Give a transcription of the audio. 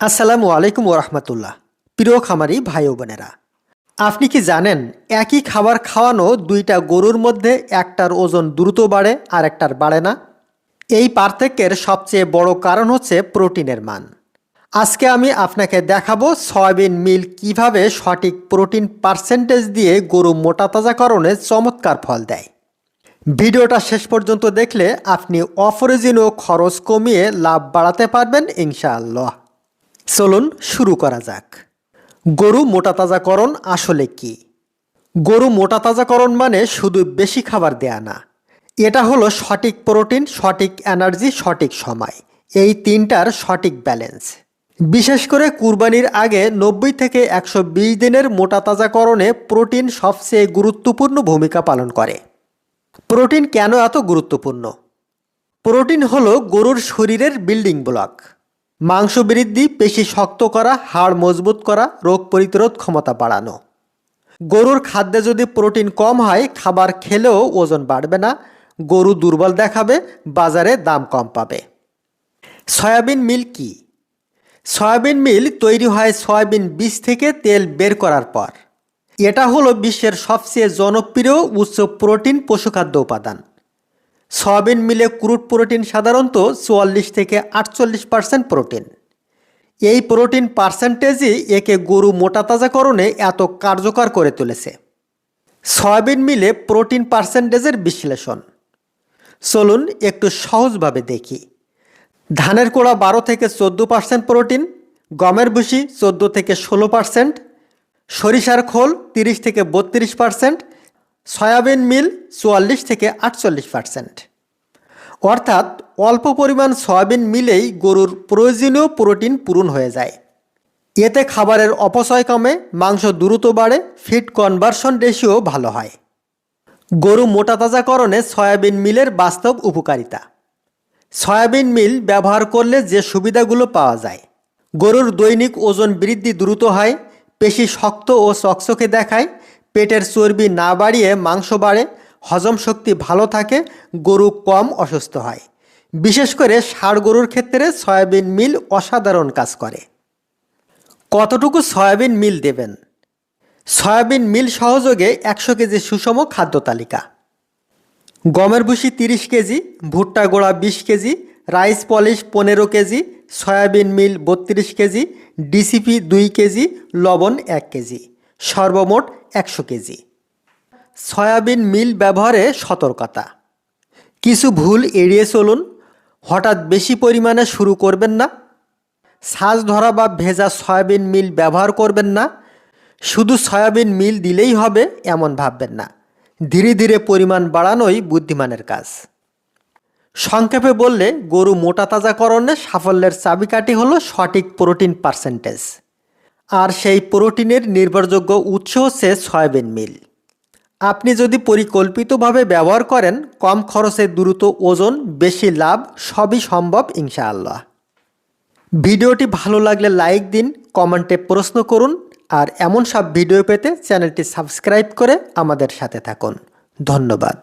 আসসালামু আলাইকুম ওরহমতুল্লাহ। প্রিয় খামারি ভাই ও বোনেরা, আপনি কি জানেন একই খাবার খাওয়ানো দুইটা গরুর মধ্যে একটার ওজন দ্রুত বাড়ে আর একটার বাড়ে না? এই পার্থক্যের সবচেয়ে বড় কারণ হচ্ছে প্রোটিনের মান। আজকে আমি আপনাকে দেখাবো সয়াবিন মিল কিভাবে সঠিক প্রোটিন পার্সেন্টেজ দিয়ে গরু মোটাতাজাকরণে চমৎকার ফল দেয়। ভিডিওটা শেষ পর্যন্ত দেখলে আপনি অপ্রয়োজনীয় খরচ কমিয়ে লাভ বাড়াতে পারবেন ইনশাআল্লাহ। চলুন শুরু করা যাক। গরু মোটাতাজাকরণ আসলে কি? গরু মোটাতাজাকরণ মানে শুধু বেশি খাবার দেয়া না, এটা হলো সঠিক প্রোটিন, সঠিক এনার্জি, সঠিক সময়, এই তিনটার সঠিক ব্যালেন্স। বিশেষ করে কুরবানির আগে 90 থেকে 120 দিনের মোটাতাজাকরণে প্রোটিন সবচেয়ে গুরুত্বপূর্ণ ভূমিকা পালন করে। প্রোটিন কেন এত গুরুত্বপূর্ণ? প্রোটিন হলো গরুর শরীরের বিল্ডিং ব্লক। মাংস বৃদ্ধি, পেশি শক্ত করা, হাড় মজবুত করা, রোগ প্রতিরোধ ক্ষমতা বাড়ানো। গরুর খাদ্যে যদি প্রোটিন কম হয়, খাবার খেলেও ওজন বাড়বে না, গরু দুর্বল দেখাবে, বাজারে দাম কম পাবে। সয়াবিন মিল কি? সয়াবিন মিল তৈরি হয় সয়াবিন বীজ থেকে তেল বের করার পর। এটা হলো বিশ্বের সবচেয়ে জনপ্রিয় উচ্চ প্রোটিন পশুখাদ্য উপাদান। সয়াবিন মিলে ক্রুড প্রোটিন সাধারণত 44 থেকে 48% প্রোটিন। এই প্রোটিন পার্সেন্টেজই একে গরু মোটাতাজাকরণে এত কার্যকর করে তুলেছে। সয়াবিন মিলে প্রোটিন পার্সেন্টেজের বিশ্লেষণ চলুন একটু সহজভাবে দেখি। ধানের কোড়া 12 থেকে 14% প্রোটিন, গমের ভুসি 14 থেকে 16%, সরিষার খোল 30 থেকে 32%, সয়াবিন মিল 44 থেকে 48%। অর্থাৎ অল্প পরিমাণ সয়াবিন মিলেই গরুর প্রয়োজনীয় প্রোটিন পূরণ হয়ে যায়। এতে খাবারের অপচয় কমে, মাংস দ্রুত বাড়ে, ফিট কনভার্সন রেশিও ভালো হয়। গরু মোটাতাজাকরণে সয়াবিন মিলের বাস্তব উপকারিতা। সয়াবিন মিল ব্যবহার করলে যে সুবিধাগুলো পাওয়া যায়: গরুর দৈনিক ওজন বৃদ্ধি দ্রুত হয়, পেশি শক্ত ও চকচকে দেখায়, পেটের চর্বি না বাড়িয়ে মাংস বাড়ে, হজম শক্তি ভালো থাকে, গরু কম অসুস্থ হয়। বিশেষ করে ষাঁড় গরুর ক্ষেত্রে সয়াবিন মিল অসাধারণ কাজ করে। কতটুকু সয়াবিন মিল দেবেন? সয়াবিন মিল সহযোগে 100 কেজি সুষম খাদ্য তালিকা: গমের ভুসি 30 কেজি, ভুট্টা গোড়া 20 KG, rice polish 15 KG, soybean মিল 32 কেজি, ডিসিপি 2 কেজি, লবণ 1 কেজি, সর্বমোট 100 কেজি। সয়াবিন মিল ব্যবহারে সতর্কতা: কিছু ভুল এড়িয়ে চলুন। হঠাৎ বেশি পরিমাণে শুরু করবেন না। ছাঁচ ধরা বা ভেজা সয়াবিন মিল ব্যবহার করবেন না। শুধু সয়াবিন মিল দিলেই হবে এমন ভাববেন না। ধীরে ধীরে পরিমাণ বাড়ানোই বুদ্ধিমানের কাজ। সংক্ষেপে বললে, গরু মোটাতাজাকরণে সাফল্যের চাবিকাঠি হলো সঠিক প্রোটিন পার্সেন্টেজ। আর সেই প্রোটিনের নির্ভরযোগ্য উৎস হচ্ছে সয়াবিন মিল। আপনি যদি পরিকল্পিতভাবে ব্যবহার করেন, কম খরচে দ্রুত ওজন, বেশি লাভ, সবই সম্ভব ইনশাআল্লাহ। ভিডিওটি ভালো লাগলে লাইক দিন, কমেন্টে প্রশ্ন করুন, আর এমন সব ভিডিও পেতে চ্যানেলটি সাবস্ক্রাইব করে আমাদের সাথে থাকুন। ধন্যবাদ।